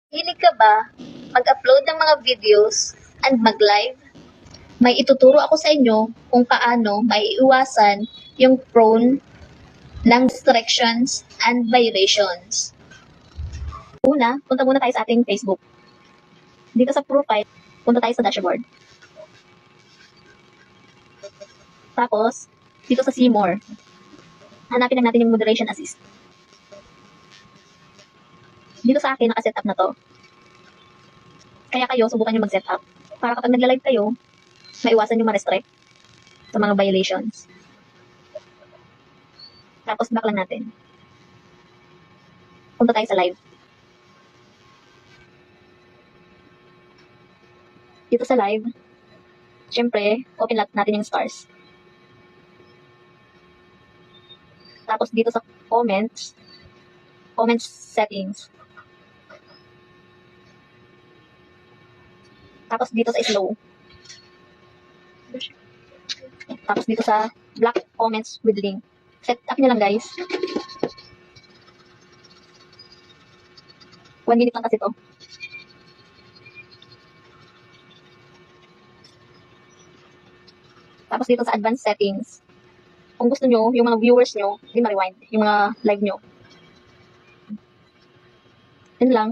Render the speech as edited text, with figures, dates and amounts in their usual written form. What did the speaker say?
Hilig ka ba mag-upload ng mga videos and mag-live? May ituturo ako sa inyo kung paano maiiwasan yung prone ng distractions and violations. Una, punta muna tayo sa ating Facebook. Dito sa profile, punta tayo sa dashboard. Tapos, dito sa see more, hanapin lang natin yung moderation assist. Dito sa akin, naka-set up na to. Kaya kayo, subukan nyo mag-set up. Para kapag nagla-live kayo, maiwasan yung ma-restrict sa mga violations. Tapos, back lang natin. Punta tayo sa live. Dito sa live, syempre, open lang natin yung stars. Tapos, dito sa comments settings. Tapos, dito sa slow. Tapos, dito sa block comments with link. Set up nyo lang, guys. 1 minute lang kasi to. Tapos dito sa advanced settings, kung gusto nyo, yung mga viewers nyo, hindi ma-rewind, yung mga live nyo. Yun lang.